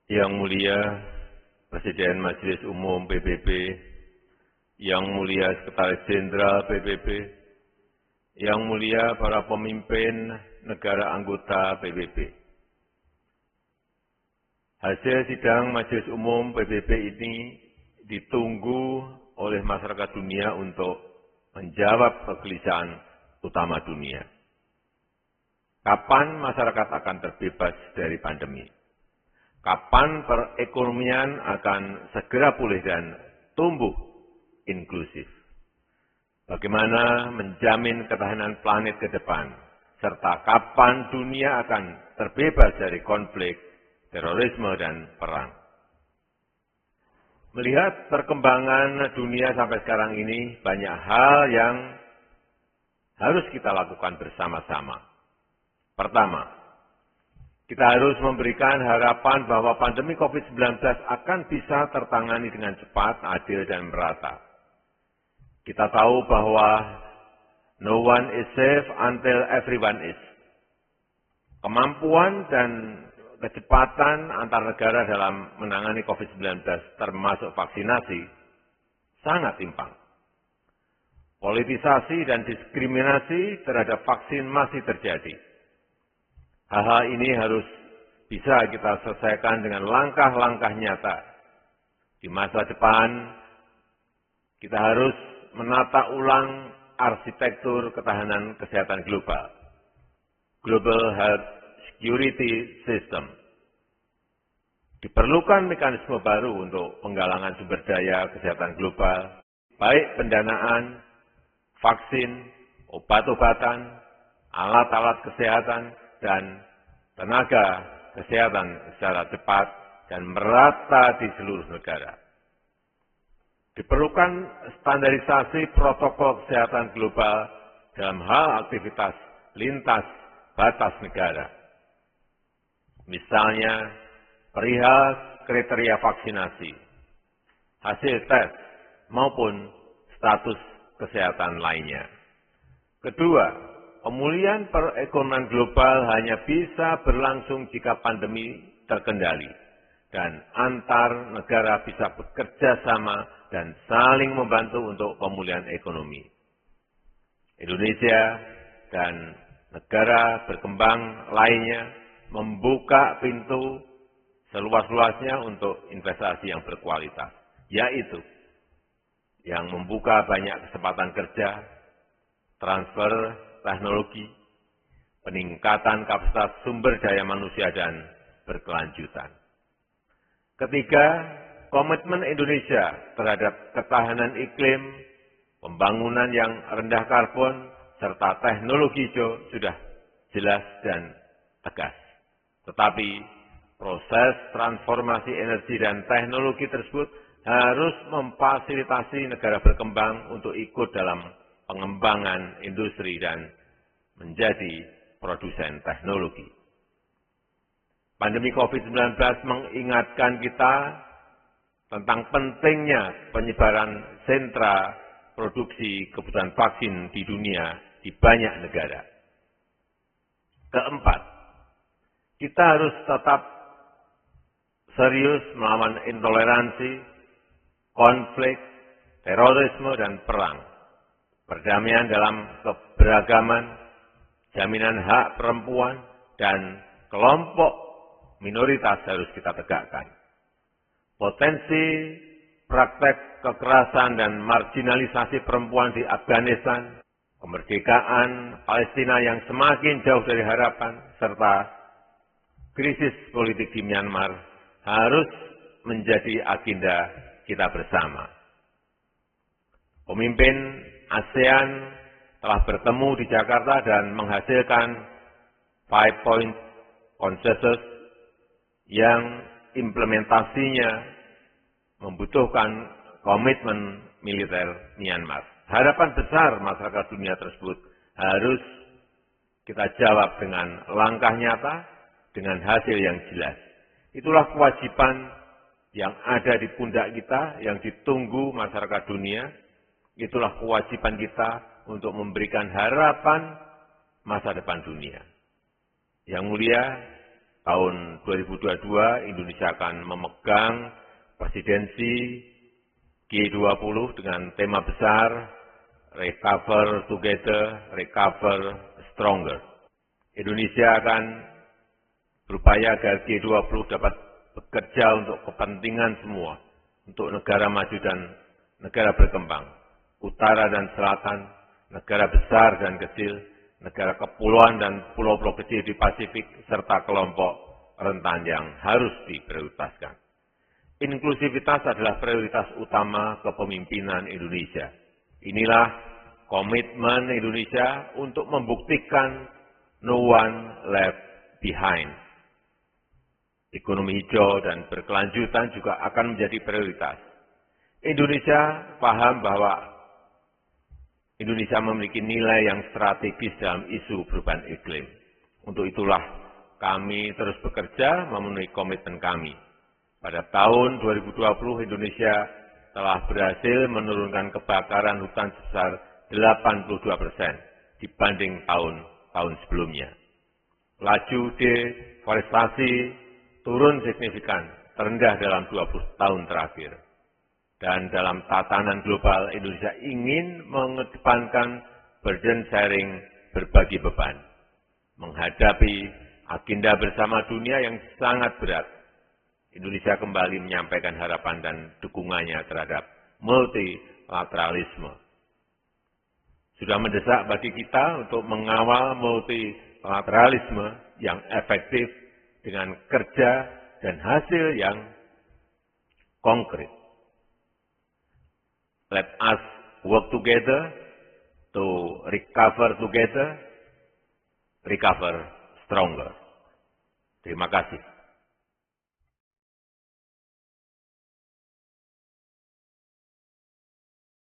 Yang mulia Presiden Majelis Umum PBB, Yang mulia Sekretaris Jenderal PBB, Yang mulia para pemimpin negara anggota PBB. Hasil sidang Majelis Umum PBB ini ditunggu oleh masyarakat dunia untuk menjawab kegelisahan utama dunia. Kapan masyarakat akan terbebas dari pandemi? Kapan perekonomian akan segera pulih dan tumbuh inklusif? Bagaimana menjamin ketahanan planet ke depan? Serta kapan dunia akan terbebas dari konflik, terorisme, dan perang? Melihat perkembangan dunia sampai sekarang ini, banyak hal yang harus kita lakukan bersama-sama. Pertama, kita harus memberikan harapan bahwa pandemi COVID-19 akan bisa tertangani dengan cepat, adil, dan merata. Kita tahu bahwa no one is safe until everyone is. Kemampuan dan kecepatan antar negara dalam menangani COVID-19 termasuk vaksinasi sangat timpang. Politisasi dan diskriminasi terhadap vaksin masih terjadi. Hal-hal ini harus bisa kita selesaikan dengan langkah-langkah nyata. Di masa depan, kita harus menata ulang arsitektur ketahanan kesehatan global, Global Health Security System. Diperlukan mekanisme baru untuk penggalangan sumber daya kesehatan global, baik pendanaan, vaksin, obat-obatan, alat-alat kesehatan, dan tenaga kesehatan secara cepat dan merata di seluruh negara. Diperlukan standarisasi protokol kesehatan global dalam hal aktivitas lintas batas negara. Misalnya, perihal kriteria vaksinasi, hasil tes, maupun status kesehatan lainnya. Kedua, pemulihan perekonomian global hanya bisa berlangsung jika pandemi terkendali dan antar negara bisa bekerja sama dan saling membantu untuk pemulihan ekonomi. Indonesia dan negara berkembang lainnya membuka pintu seluas-luasnya untuk investasi yang berkualitas, yaitu yang membuka banyak kesempatan kerja, transfer teknologi, peningkatan kapasitas sumber daya manusia, dan berkelanjutan. Ketiga, komitmen Indonesia terhadap ketahanan iklim, pembangunan yang rendah karbon, serta teknologi hijau sudah jelas dan tegas. Tetapi, proses transformasi energi dan teknologi tersebut harus memfasilitasi negara berkembang untuk ikut dalam pengembangan industri dan menjadi produsen teknologi. Pandemi COVID-19 mengingatkan kita tentang pentingnya penyebaran sentra produksi kebutuhan vaksin di dunia di banyak negara. Keempat, kita harus tetap serius melawan intoleransi, konflik, terorisme, dan perang. Perdamaian dalam keberagaman, jaminan hak perempuan, dan kelompok minoritas harus kita tegakkan. Potensi praktek kekerasan dan marginalisasi perempuan di Afghanistan, kemerdekaan Palestina yang semakin jauh dari harapan, serta krisis politik di Myanmar harus menjadi agenda kita bersama. Pemimpin ASEAN telah bertemu di Jakarta dan menghasilkan 5-point consensus yang implementasinya membutuhkan komitmen militer Myanmar. Harapan besar masyarakat dunia tersebut harus kita jawab dengan langkah nyata, dengan hasil yang jelas. Itulah kewajiban yang ada di pundak kita, yang ditunggu masyarakat dunia. Itulah kewajiban kita untuk memberikan harapan masa depan dunia. Yang mulia, tahun 2022 Indonesia akan memegang presidensi G20 dengan tema besar Recover Together, Recover Stronger. Indonesia akan berupaya agar G20 dapat bekerja untuk kepentingan semua, untuk negara maju dan negara berkembang, utara dan selatan, negara besar dan kecil, negara kepulauan dan pulau-pulau kecil di Pasifik, serta kelompok rentan yang harus diprioritaskan. Inklusivitas adalah prioritas utama kepemimpinan Indonesia. Inilah komitmen Indonesia untuk membuktikan no one left behind. Ekonomi hijau dan berkelanjutan juga akan menjadi prioritas. Indonesia paham bahwa Indonesia memiliki nilai yang strategis dalam isu perubahan iklim. Untuk itulah kami terus bekerja memenuhi komitmen kami. Pada tahun 2020 Indonesia telah berhasil menurunkan kebakaran hutan sebesar 82% dibanding tahun-tahun sebelumnya. Laju deforestasi turun signifikan, terendah dalam 20 tahun terakhir. Dan dalam tatanan global, Indonesia ingin mengedepankan burden sharing, berbagi beban, menghadapi agenda bersama dunia yang sangat berat. Indonesia kembali menyampaikan harapan dan dukungannya terhadap multilateralisme. Sudah mendesak bagi kita untuk mengawal multilateralisme yang efektif dengan kerja dan hasil yang konkret. Let us work together to recover together, recover stronger. Terima kasih.